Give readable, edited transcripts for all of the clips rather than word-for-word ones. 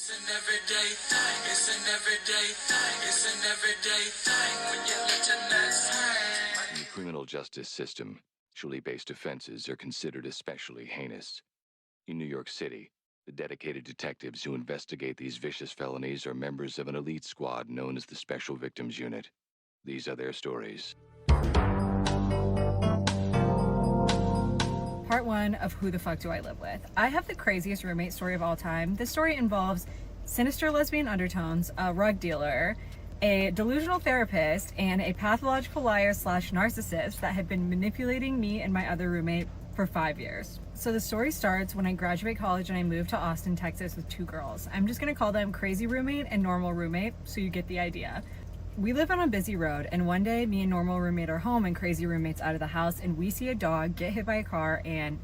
It's an everyday thing. It's an everyday thing. It's an everyday thing when you let your nuts hang. In the criminal justice system, sexually-based offenses are considered especially heinous. In New York City, the dedicated detectives who investigate these vicious felonies are members of an elite squad known as the Special Victims Unit. These are their stories. Part 1 of Who the Fuck Do I Live With? I have the craziest roommate story of all time. This story involves sinister lesbian undertones, a rug dealer, a delusional therapist, and a pathological liar / narcissist that had been manipulating me and my other roommate for 5 years. So the story starts when I graduate college and I moved to Austin, Texas with 2 girls. I'm just gonna call them crazy roommate and normal roommate so you get the idea. We live on a busy road, and one day me and normal roommate are home and crazy roommate's out of the house, and we see a dog get hit by a car, and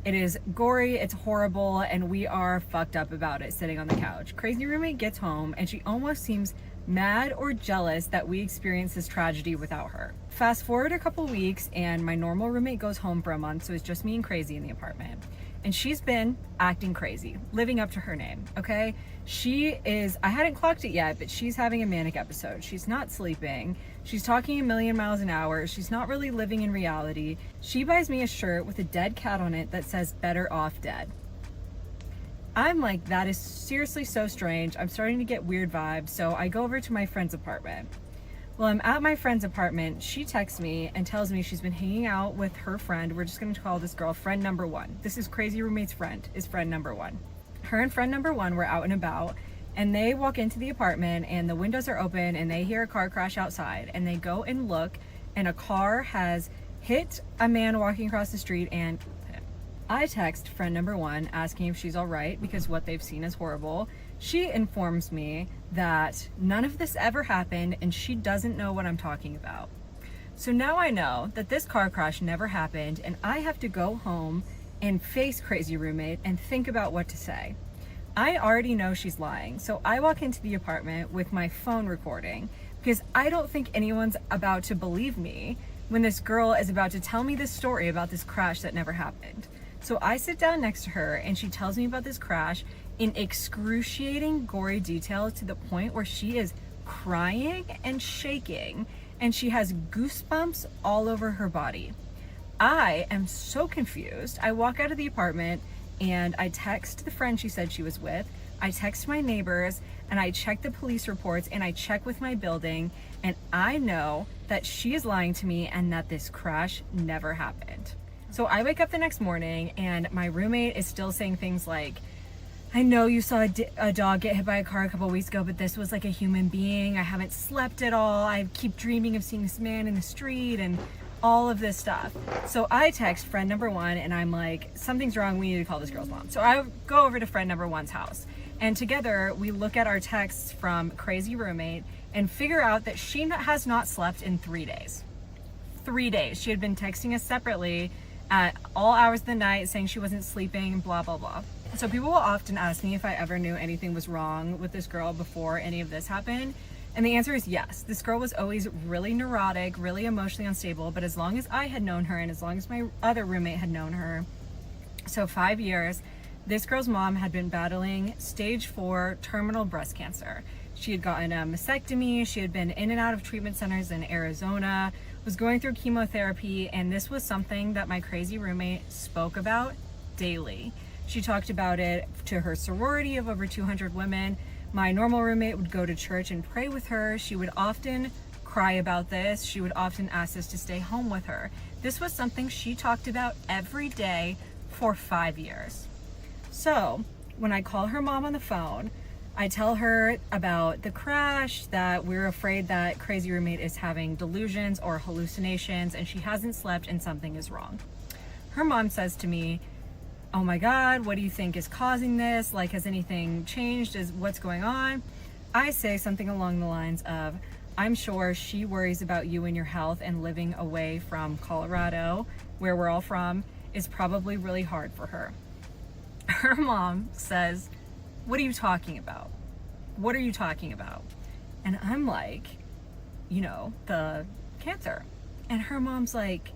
it is gory, it's horrible, and we are fucked up about it sitting on the couch. Crazy roommate gets home and she almost seems mad or jealous that we experienced this tragedy without her. Fast forward a couple weeks and my normal roommate goes home for a month, so it's just me and crazy in the apartment. And she's been acting crazy, living up to her name, okay? She is, I hadn't clocked it yet, but she's having a manic episode. She's not sleeping. She's talking a million miles an hour. She's not really living in reality. She buys me a shirt with a dead cat on it that says "Better Off Dead." I'm like, that is seriously so strange. I'm starting to get weird vibes, so I go over to my friend's apartment. Well, I'm at my friend's apartment. She texts me and tells me she's been hanging out with her friend. We're just going to call this girl friend number 1. This is crazy roommate's friend, is friend number 1. Her and friend number 1 were out and about, and they walk into the apartment and the windows are open and they hear a car crash outside, and they go and look, and a car has hit a man walking across the street and I text friend number 1 asking if she's all right because what they've seen is horrible. She informs me that none of this ever happened and she doesn't know what I'm talking about. So now I know that this car crash never happened, and I have to go home and face crazy roommate and think about what to say. I already know she's lying, so I walk into the apartment with my phone recording because I don't think anyone's about to believe me when this girl is about to tell me this story about this crash that never happened. So I sit down next to her and she tells me about this crash in excruciating, gory detail to the point where she is crying and shaking and she has goosebumps all over her body. I am so confused. I walk out of the apartment and I text the friend she said she was with. I text my neighbors and I check the police reports and I check with my building, and I know that she is lying to me and that this crash never happened. So I wake up the next morning and my roommate is still saying things like, I know you saw a dog get hit by a car a couple weeks ago, but this was like a human being. I haven't slept at all. I keep dreaming of seeing this man in the street and all of this stuff. So I text friend number 1 and I'm like, something's wrong. We need to call this girl's mom. So I go over to friend number 1's house, and together we look at our texts from crazy roommate and figure out that she has not slept in 3 days. 3 days. She had been texting us separately at all hours of the night saying she wasn't sleeping, blah, blah, blah. So people will often ask me if I ever knew anything was wrong with this girl before any of this happened. And the answer is yes. This girl was always really neurotic, really emotionally unstable, but as long as I had known her and as long as my other roommate had known her, so 5 years, this girl's mom had been battling stage 4 terminal breast cancer. She had gotten a mastectomy, she had been in and out of treatment centers in Arizona, was going through chemotherapy, and this was something that my crazy roommate spoke about daily. She talked about it to her sorority of over 200 women. My normal roommate would go to church and pray with her. She would often cry about this. She would often ask us to stay home with her. This was something she talked about every day for 5 years. So when I call her mom on the phone, I tell her about the crash, that we're afraid that crazy roommate is having delusions or hallucinations and she hasn't slept and something is wrong. Her mom says to me, oh my God, what do you think is causing this? Like, has anything changed? What's going on? I say something along the lines of, I'm sure she worries about you and your health, and living away from Colorado, where we're all from, is probably really hard for her. Her mom says, what are you talking about? What are you talking about? And I'm like, you know, the cancer. And her mom's like,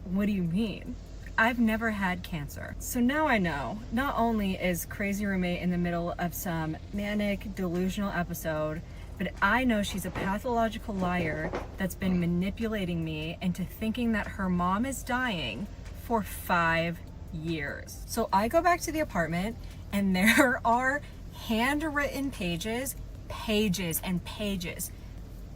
what do you mean? I've never had cancer. So now I know, not only is crazy roommate in the middle of some manic, delusional episode, but I know she's a pathological liar that's been manipulating me into thinking that her mom is dying for 5 years. So I go back to the apartment and there are handwritten pages and pages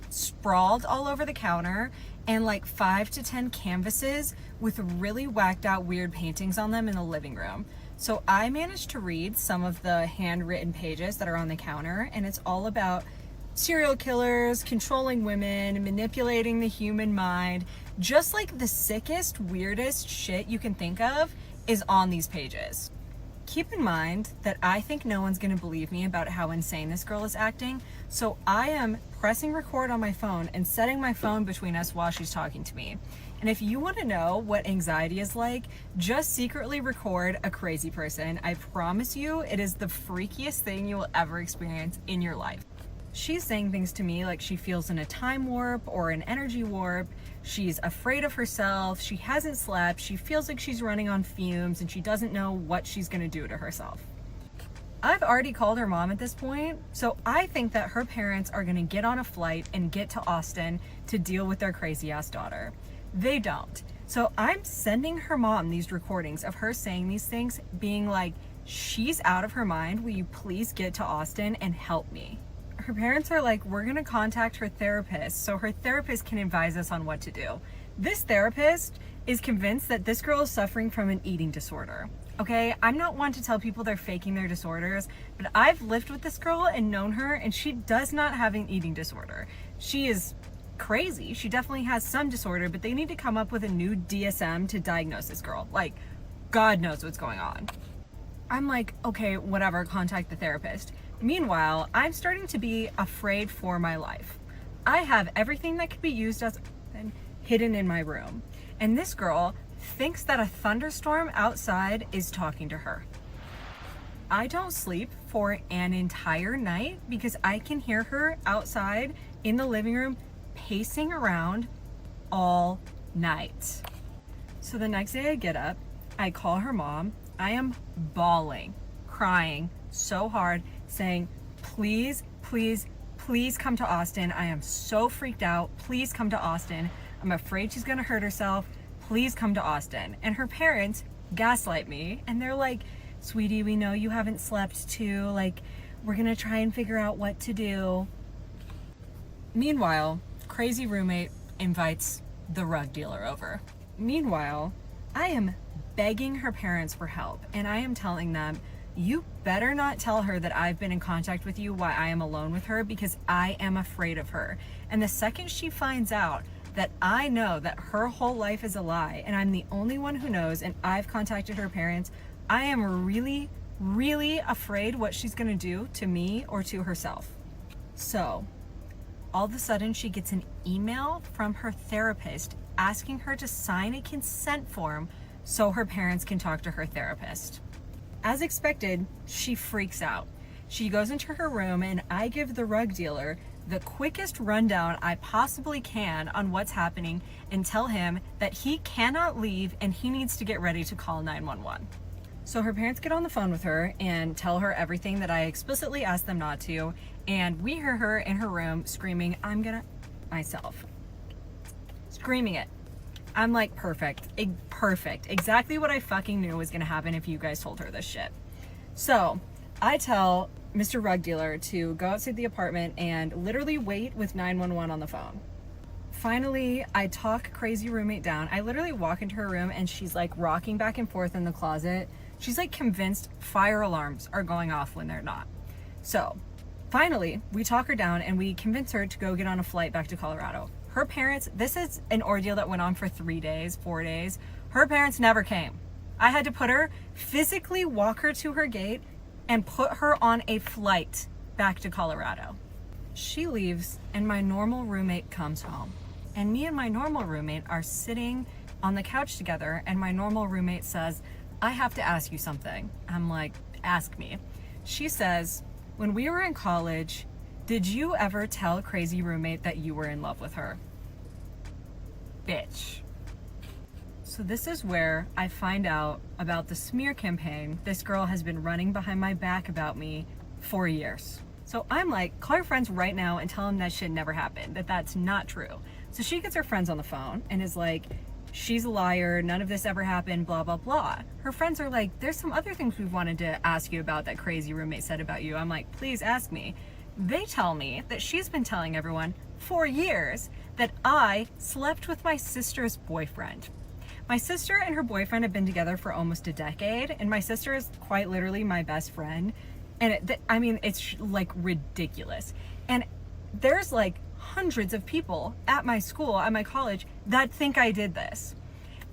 sprawled all over the counter, and like 5 to 10 canvases with really whacked out weird paintings on them in the living room. So I managed to read some of the handwritten pages that are on the counter, and it's all about serial killers, controlling women, manipulating the human mind. Just like the sickest, weirdest shit you can think of is on these pages. Keep in mind that I think no one's gonna believe me about how insane this girl is acting, so I am pressing record on my phone and setting my phone between us while she's talking to me. And if you want to know what anxiety is like, just secretly record a crazy person. I promise you, it is the freakiest thing you will ever experience in your life. She's saying things to me like she feels in a time warp or an energy warp. She's afraid of herself. She hasn't slept. She feels like she's running on fumes and she doesn't know what she's gonna do to herself. I've already called her mom at this point, so I think that her parents are gonna get on a flight and get to Austin to deal with their crazy ass daughter. They don't. So I'm sending her mom these recordings of her saying these things, being like, she's out of her mind. Will you please get to Austin and help me? Her parents are like, we're gonna contact her therapist so her therapist can advise us on what to do. This therapist is convinced that this girl is suffering from an eating disorder. Okay, I'm not one to tell people they're faking their disorders, but I've lived with this girl and known her, and she does not have an eating disorder. She is crazy. She definitely has some disorder, but they need to come up with a new DSM to diagnose this girl. Like, God knows what's going on. I'm like, okay, whatever, contact the therapist. Meanwhile, I'm starting to be afraid for my life. I have everything that could be used as hidden in my room. And this girl thinks that a thunderstorm outside is talking to her. I don't sleep for an entire night because I can hear her outside in the living room pacing around all night. So the next day I get up, I call her mom. I am bawling, crying so hard, saying, please, please, please come to Austin. I am so freaked out. Please come to Austin. I'm afraid she's gonna hurt herself. Please come to Austin. And her parents gaslight me and they're like, sweetie, we know you haven't slept too. Like, we're gonna try and figure out what to do. Meanwhile, crazy roommate invites the rug dealer over. Meanwhile, I am begging her parents for help and I am telling them, you better not tell her that I've been in contact with you while I am alone with her because I am afraid of her. And the second she finds out that I know that her whole life is a lie and I'm the only one who knows and I've contacted her parents, I am really, really afraid what she's gonna do to me or to herself. So, all of a sudden she gets an email from her therapist asking her to sign a consent form so her parents can talk to her therapist. As expected, she freaks out. She goes into her room and I give the rug dealer the quickest rundown I possibly can on what's happening and tell him that he cannot leave and he needs to get ready to call 911. So her parents get on the phone with her and tell her everything that I explicitly asked them not to, and we hear her in her room screaming, I'm gonna myself. Screaming it. I'm like, perfect, exactly what I fucking knew was gonna happen if you guys told her this shit. So I tell Mr. Rug Dealer to go outside the apartment and literally wait with 911 on the phone. Finally, I talk crazy roommate down. I literally walk into her room and she's like rocking back and forth in the closet. She's like convinced fire alarms are going off when they're not. So finally, we talk her down and we convince her to go get on a flight back to Colorado. Her parents, this is an ordeal that went on for 4 days. Her parents never came. I had to physically walk her to her gate and put her on a flight back to Colorado. She leaves and my normal roommate comes home. And me and my normal roommate are sitting on the couch together and my normal roommate says, I have to ask you something. I'm like, ask me. She says, when we were in college, did you ever tell crazy roommate that you were in love with her? Bitch. So this is where I find out about the smear campaign this girl has been running behind my back about me for years. So I'm like, call your friends right now and tell them that shit never happened, that that's not true. So she gets her friends on the phone and is like, she's a liar, none of this ever happened, blah, blah, blah. Her friends are like, there's some other things we wanted to ask you about that crazy roommate said about you. I'm like, please ask me. They tell me that she's been telling everyone for years that I slept with my sister's boyfriend. My sister and her boyfriend have been together for almost a decade, and my sister is quite literally my best friend. And I mean, it's like ridiculous. And there's like hundreds of people at my school, at my college, that think I did this.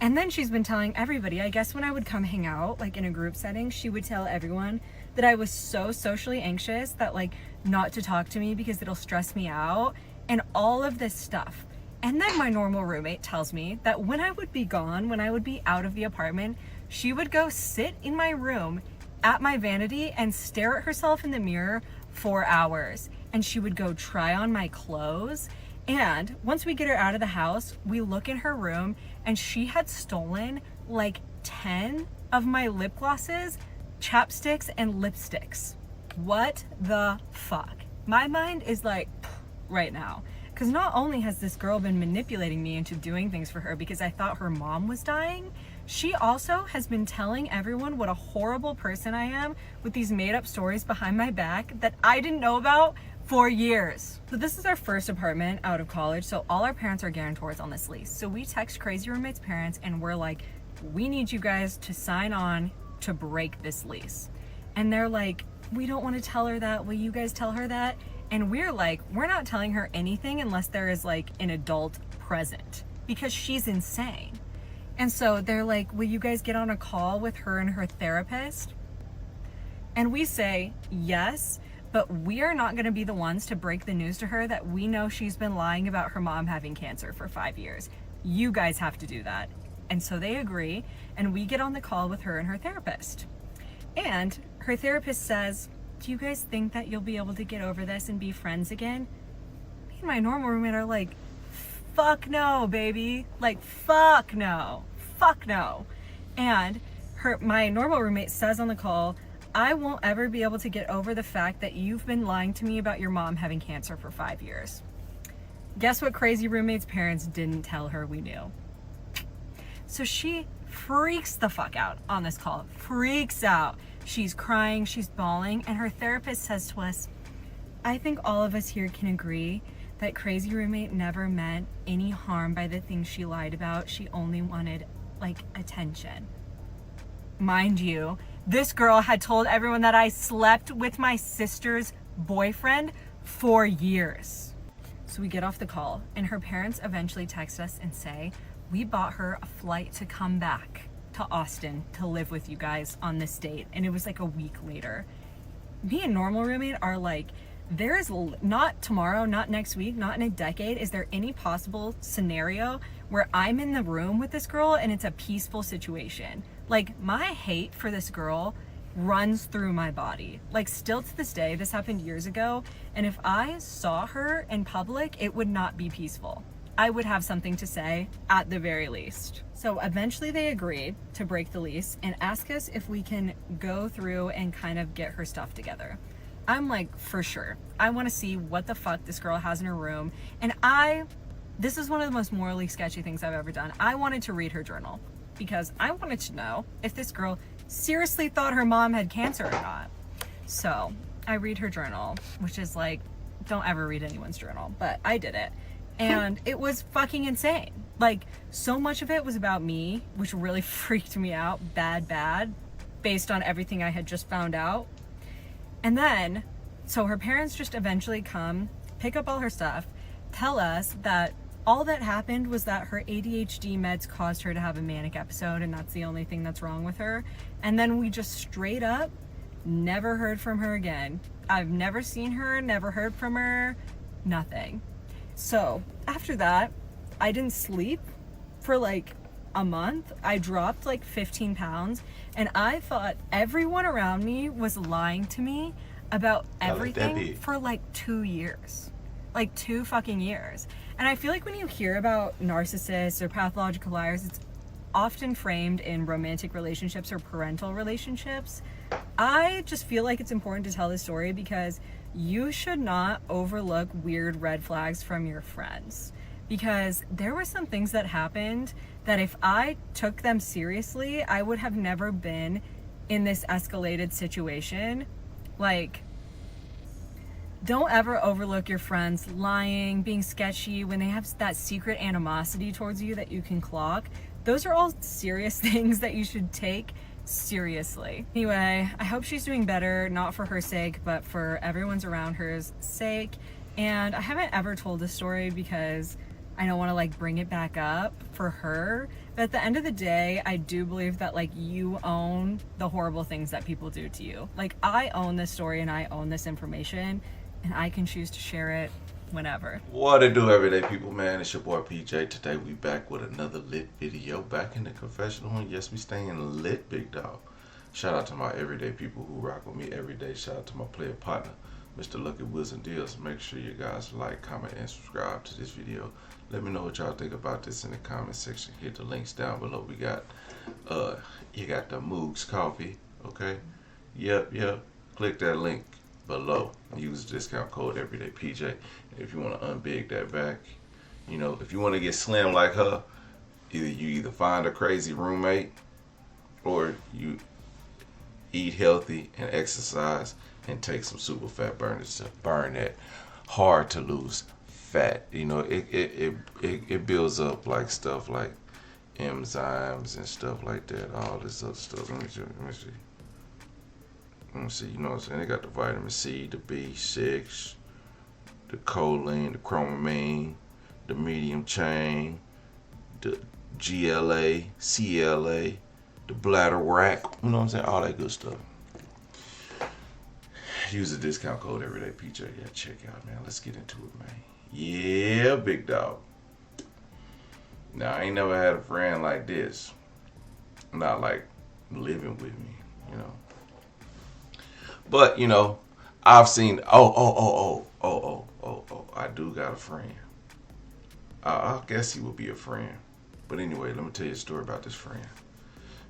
And then she's been telling everybody, I guess when I would come hang out, like in a group setting, she would tell everyone that I was so socially anxious that like not to talk to me because it'll stress me out and all of this stuff. And then my normal roommate tells me that when I would be gone, when I would be out of the apartment, she would go sit in my room at my vanity and stare at herself in the mirror for hours. And she would go try on my clothes. And once we get her out of the house, we look in her room and she had stolen like 10 of my lip glosses, chapsticks, and lipsticks. What the fuck? My mind is like right now. Because not only has this girl been manipulating me into doing things for her because I thought her mom was dying, she also has been telling everyone what a horrible person I am with these made up stories behind my back that I didn't know about for years. So this is our first apartment out of college, so all our parents are guarantors on this lease. So we text Crazy Roommate's parents and we're like, we need you guys to sign on to break this lease. And they're like, we don't want to tell her that. Will you guys tell her that? And we're like, we're not telling her anything unless there is like an adult present because she's insane. And so they're like, will you guys get on a call with her and her therapist? And we say, yes, but we are not going to be the ones to break the news to her that we know she's been lying about her mom having cancer for 5 years. You guys have to do that. And so they agree, and we get on the call with her and her therapist. And her therapist says, do you guys think that you'll be able to get over this and be friends again? Me and my normal roommate are like, fuck no, baby. Like, fuck no. Fuck no. And my normal roommate says on the call, I won't ever be able to get over the fact that you've been lying to me about your mom having cancer for 5 years. Guess what Crazy Roommate's parents didn't tell her we knew? So she freaks the fuck out on this call. Freaks out. She's crying, she's bawling, and her therapist says to us, I think all of us here can agree that Crazy Roommate never meant any harm by the things she lied about. She only wanted, like, attention. Mind you, this girl had told everyone that I slept with my sister's boyfriend for years. So we get off the call, and her parents eventually text us and say, we bought her a flight to come back to Austin to live with you guys on this date. And it was like a week later. Me and normal roommate are like, there is not tomorrow, not next week, not in a decade, is there any possible scenario where I'm in the room with this girl and it's a peaceful situation? Like, my hate for this girl runs through my body. Like, still to this day, this happened years ago, and if I saw her in public, it would not be peaceful. I would have something to say at the very least. So eventually they agreed to break the lease and ask us if we can go through and kind of get her stuff together. I'm like, for sure. I want to see what the fuck this girl has in her room. And this is one of the most morally sketchy things I've ever done. I wanted to read her journal because I wanted to know if this girl seriously thought her mom had cancer or not. So I read her journal, which is like, don't ever read anyone's journal, but I did it. And it was fucking insane. Like, so much of it was about me, which really freaked me out, bad, based on everything I had just found out. And then, so her parents just eventually come, pick up all her stuff, tell us that all that happened was that her ADHD meds caused her to have a manic episode, and that's the only thing that's wrong with her. And then we just straight up never heard from her again. I've never seen her, never heard from her, nothing. So after that, I didn't sleep for like a month. I dropped like 15 pounds, and I thought everyone around me was lying to me about everything for like 2 years. Like 2 fucking years. And I feel like when you hear about narcissists or pathological liars, it's often framed in romantic relationships or parental relationships. I just feel like it's important to tell this story because you should not overlook weird red flags from your friends. Because there were some things that happened that if I took them seriously, I would have never been in this escalated situation. Like, don't ever overlook your friends lying, being sketchy, when they have that secret animosity towards you that you can clock. Those are all serious things that you should take seriously. Anyway, I hope she's doing better, not for her sake, but for everyone's around her's sake. And I haven't ever told this story because I don't want to like bring it back up for her. But at the end of the day, I do believe that like you own the horrible things that people do to you. Like I own this story and I own this information and I can choose to share it whenever. What it do, everyday people, man? It's your boy PJ. Today we back with another lit video. Back in the confessional one. Yes, we staying lit, big dog. Shout out to my everyday people who rock with me every day. Shout out to my player partner, Mr. Lucky Wheels and Deals. Make sure you guys like, comment, and subscribe to this video. Let me know what y'all think about this in the comment section. Hit the links down below. We got you got the Moogs coffee, okay? Yep. Click that link below. Use the discount code everydaypj. If you want to unbig that back, you know, if you want to get slim like her, you find a crazy roommate or you eat healthy and exercise and take some super fat burners to burn that hard to lose fat. You know, it builds up like stuff like enzymes and stuff like that, all this other stuff. Let me see, you know what I'm saying? They got the vitamin C, the B6, the choline, the chronomine, the medium chain, the GLA, CLA, the bladder wrack, you know what I'm saying? All that good stuff. Use the discount code everydaypj. Yeah, check out, man. Let's get into it, man. Yeah, big dog. Now, I ain't never had a friend like this. Not like living with me, you know. But, you know, I've seen, I do got a friend. I guess he would be a friend. But anyway, let me tell you a story about this friend.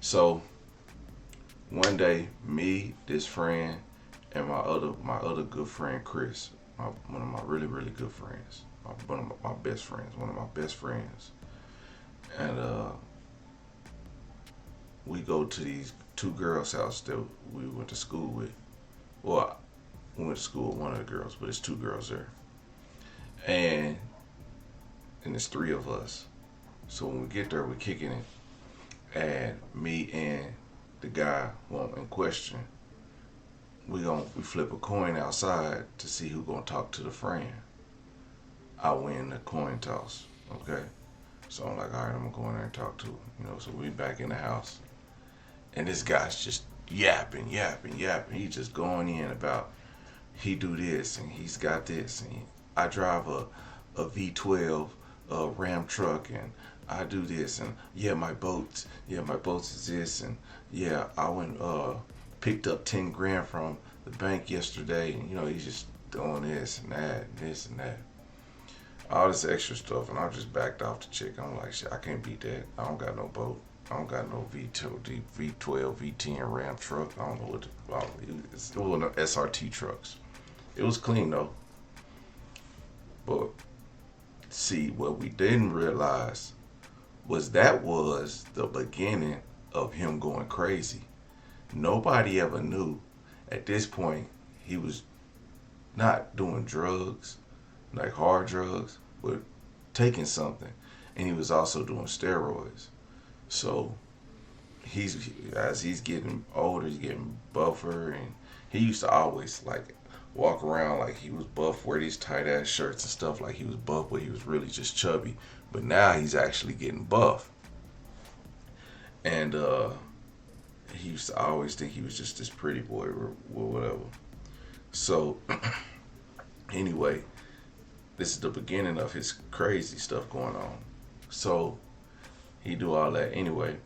So, one day, me, this friend, and my other good friend, Chris, one of my really, really good friends, one of my best friends. And we go to these two girls' house that we went to school with. Well, we went to school with one of the girls, but it's two girls there. And it's three of us. So when we get there, we're kicking it. And me and the guy in question, we flip a coin outside to see who gonna talk to the friend. I win the coin toss, okay? So I'm like, all right, I'm gonna go in there and talk to him. You know, so we back in the house. And this guy's just yapping. He's just going in about he do this and he's got this and I drive a V12 Ram truck and I do this and my boats is this and I went picked up 10 grand from the bank yesterday and you know he's just doing this and that and this and that, all this extra stuff, and I just backed off the chick. I'm like, shit, I can't beat that. I don't got no boat. I don't got no V12, V10 Ram truck. I don't know what it was no SRT trucks. It was clean though. But see, what we didn't realize was that was the beginning of him going crazy. Nobody ever knew at this point he was not doing drugs, like hard drugs, but taking something. And he was also doing steroids. So as he's getting older, he's getting buffer, and he used to always like walk around like he was buff, wear these tight ass shirts and stuff like he was buff, but he was really just chubby. But now he's actually getting buff. And he used to always think he was just this pretty boy or whatever. So anyway, this is the beginning of his crazy stuff going on. So he do all that. Anyway,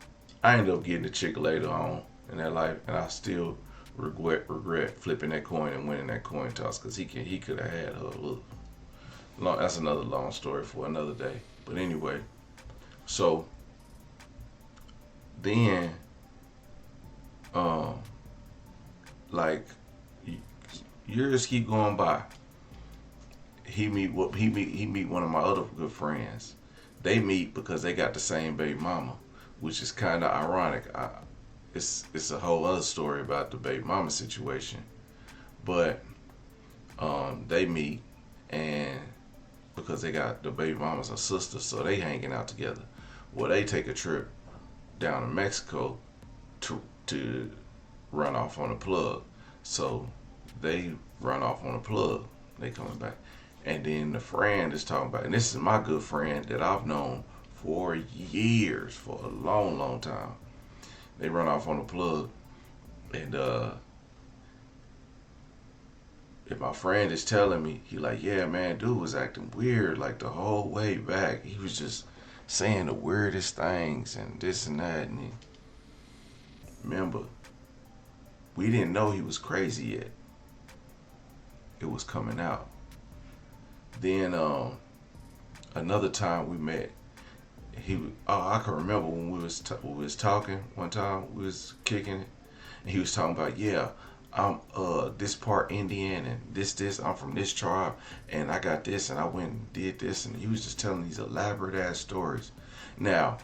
I ended up getting a chick later on in that life, and I still regret flipping that coin and winning that coin toss, because he could have had her. Look, that's another long story for another day. But anyway, so Then, um, like years keep going by. He meet one of my other good friends. They meet because they got the same baby mama, which is kind of ironic. It's a whole other story about the baby mama situation, but they meet, and because they got the baby mama's a sister, so they hanging out together. Well, they take a trip down to Mexico to run off on a plug. So they run off on a plug. They coming back. And then the friend is talking about, and this is my good friend that I've known for years, for a long, long time. They run off on a plug, and if my friend is telling me, he like, yeah, man, dude was acting weird like the whole way back. He was just saying the weirdest things and this and that. And remember, we didn't know he was crazy yet. It was coming out. Then another time we met, I can remember when we was talking one time, we was kicking it, and he was talking about, yeah, I'm this part Indian and this I'm from this tribe and I got this and I went and did this, and he was just telling these elaborate ass stories. Now,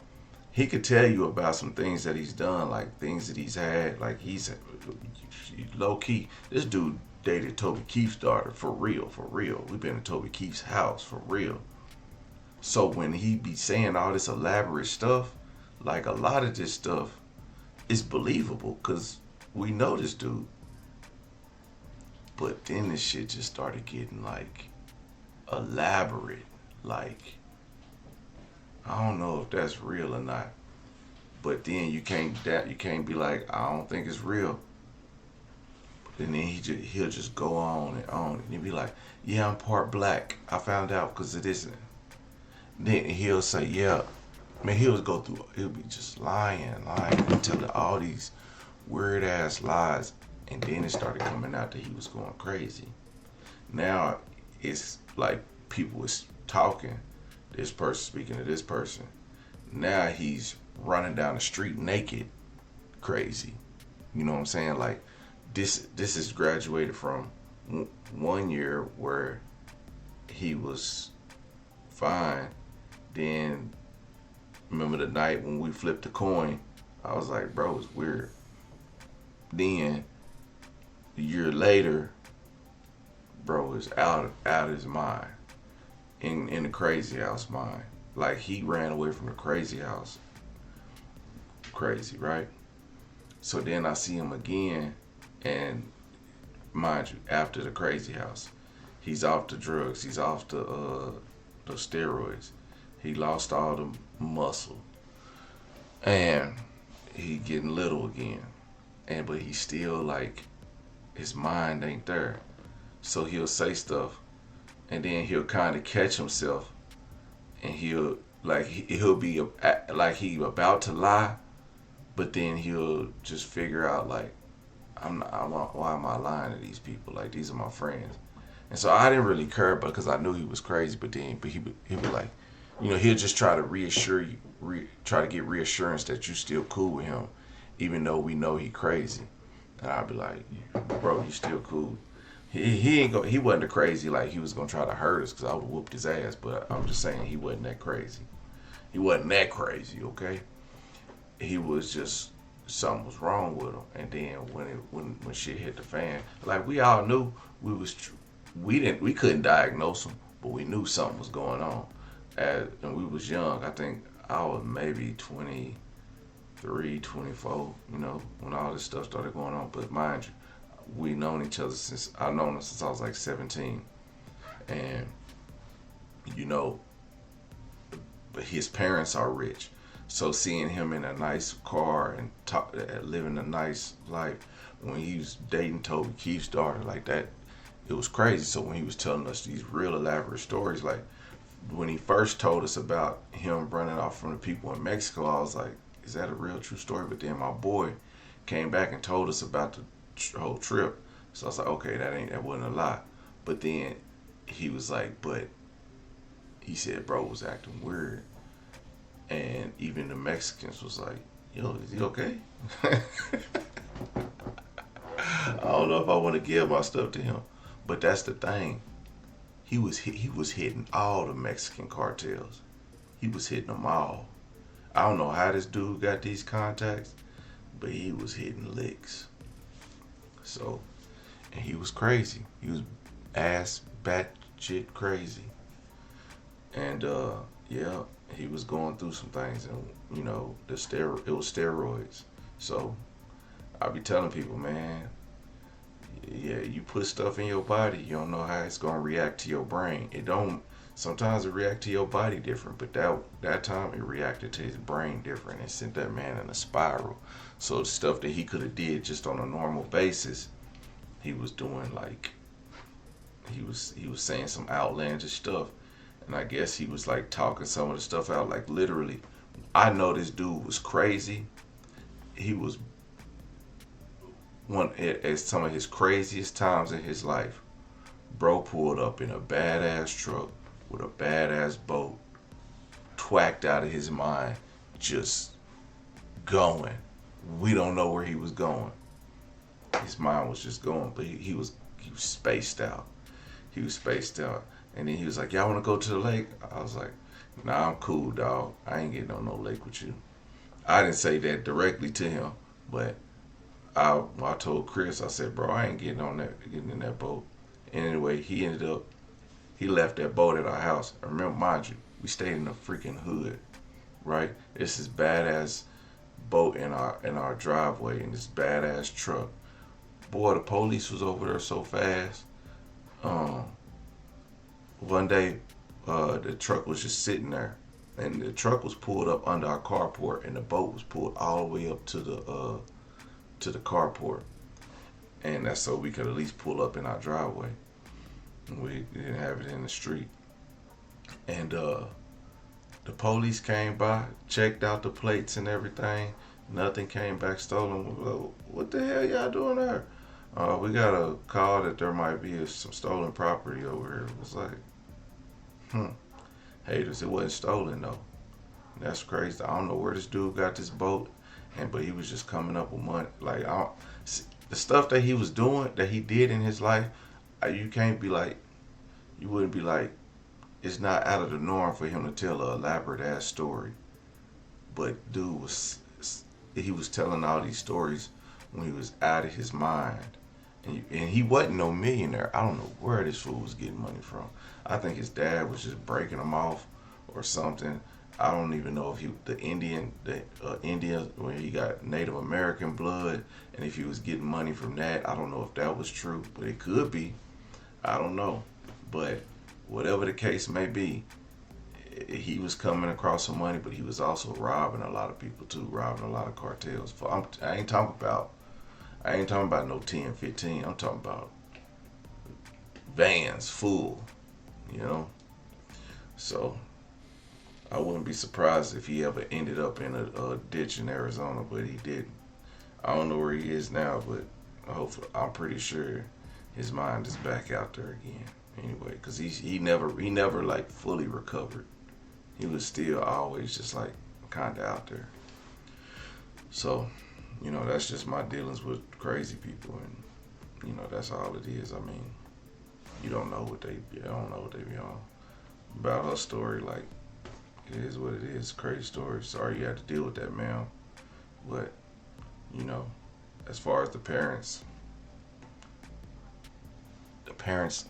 he could tell you about some things that he's done, like things that he's had, like he's low key. This dude dated Toby Keith's daughter, for real, for real. We've been to Toby Keith's house, for real. So when he be saying all this elaborate stuff, like a lot of this stuff is believable because we know this dude. But then this shit just started getting like elaborate. Like, I don't know if that's real or not. But then you can't be like, I don't think it's real. And then he'll just go on and on. And he'll be like, yeah, I'm part black. I found out because it isn't. Then he'll say, yeah. I mean, he'll be just lying, and telling all these weird ass lies. And then it started coming out that he was going crazy. Now it's like people was talking, this person speaking to this person. Now he's running down the street naked, crazy. You know what I'm saying? Like this is graduated from 1 year where he was fine. Then remember the night when we flipped the coin, I was like, bro, it's weird. Then a year later, bro is out of his mind, in the crazy house mind. Like he ran away from the crazy house. Crazy, right? So then I see him again, and mind you, after the crazy house, he's off the drugs. He's off the steroids. He lost all the muscle, and he getting little again. But he's still like, his mind ain't there. So he'll say stuff, and then he'll kind of catch himself, and he'll be like he about to lie, but then he'll just figure out like, why am I lying to these people? Like, these are my friends. And so I didn't really care, because I knew he was crazy. But he'd be like, he'll just try to reassure you, try to get reassurance that you still cool with him, even though we know he crazy. And I'd be like, bro, you still cool. He wasn't crazy like he was gonna try to hurt us, because I would have whooped his ass. But I'm just saying, he wasn't that crazy. He wasn't that crazy, okay? He was just, something was wrong with him. And then when shit hit the fan, like we all knew, we couldn't diagnose him, but we knew something was going on. And we was young. I think I was maybe 23, 24, when all this stuff started going on. But mind you, we known each other I've known him since I was like 17. And, but his parents are rich. So seeing him in a nice car and living a nice life, when he was dating Toby Keith's daughter like that, it was crazy. So when he was telling us these real elaborate stories, like when he first told us about him running off from the people in Mexico, I was like, is that a real true story? But then my boy came back and told us about the whole trip. So I was like, okay, that wasn't a lie. But then he was like, but he said bro was acting weird. And even the Mexicans was like, yo, is he okay? I don't know if I want to give my stuff to him, but that's the thing. He was hitting all the Mexican cartels. He was hitting them all. I don't know how this dude got these contacts, but he was hitting licks. So, and he was crazy. He was ass batshit crazy. And yeah, he was going through some things, and you know, it was steroids. So I be telling people, man, yeah, you put stuff in your body, you don't know how it's gonna react to your brain. It don't. Sometimes it react to your body different, but that time it reacted to his brain different and sent that man in a spiral. So the stuff that he could have did just on a normal basis, he was doing like he was saying some outlandish stuff, and I guess he was like talking some of the stuff out like literally. I know this dude was crazy. He was one at some of his craziest times in his life. Bro pulled up in a badass truck with a badass boat, twacked out of his mind, just going. We don't know where he was going. His mind was just going, but he was spaced out. He was spaced out. And then he was like, y'all want to go to the lake? I was like, nah, I'm cool, dog. I ain't getting on no lake with you. I didn't say that directly to him, but I told Chris, I said, bro, I ain't getting in that boat. And anyway, he left that boat at our house. And remember, mind you, we stayed in the freaking hood, right? This is badass boat in our driveway in this badass truck. Boy, the police was over there so fast. One day, the truck was just sitting there, and the truck was pulled up under our carport, and the boat was pulled all the way up to the carport, and that's so we could at least pull up in our driveway. We didn't have it in the street, and the police came by, checked out the plates and everything. Nothing came back stolen. Well, what the hell y'all doing there? We got a call that there might be some stolen property over here. It was like, haters. It wasn't stolen though. That's crazy. I don't know where this dude got this boat, but he was just coming up with money. Like the stuff that he was doing, that he did in his life, you wouldn't be like, it's not out of the norm for him to tell an elaborate ass story. But dude he was telling all these stories when he was out of his mind. And he wasn't no millionaire. I don't know where this fool was getting money from. I think his dad was just breaking him off or something. I don't even know if India, where he got Native American blood, and if he was getting money from that. I don't know if that was true, but it could be. I don't know. But whatever the case may be, he was coming across some money, but he was also robbing a lot of people too, robbing a lot of cartels. I ain't talking about no 10, 15. I'm talking about vans full, you know? So I wouldn't be surprised if he ever ended up in a ditch in Arizona, but he didn't. I don't know where he is now, but hopefully, I'm pretty sure his mind is back out there again. Anyway, because he never like fully recovered. He was still always just like kind of out there. So, you know, that's just my dealings with crazy people, and you know, that's all it is. I mean, you don't know what they be on. About her story, like, it is what it is. Crazy story. Sorry you had to deal with that, ma'am. But, you know, as far as the parents,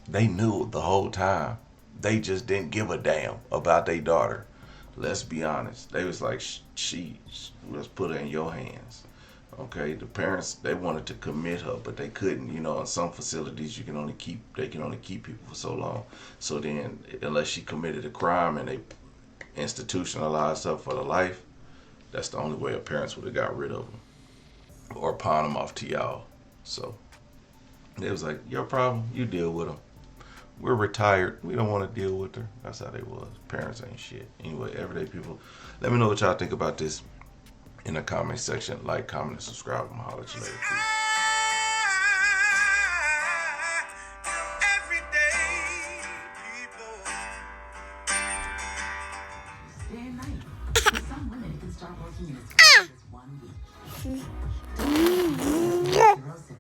they knew the whole time. They just didn't give a damn about their daughter. Let's be honest. They was like, let's put her in your hands. Okay, the parents, they wanted to commit her, but they couldn't. You know, in some facilities, they can only keep people for so long. So then, unless she committed a crime and they institutionalized her for the life, that's the only way her parents would have got rid of them or pawn them off to y'all. So they was like, your problem, you deal with them. We're retired. We don't want to deal with her. That's how they was. Parents ain't shit. Anyway, everyday people, let me know what y'all think about this in the comment section. Like, comment, and subscribe. I'm gonna holler at you later.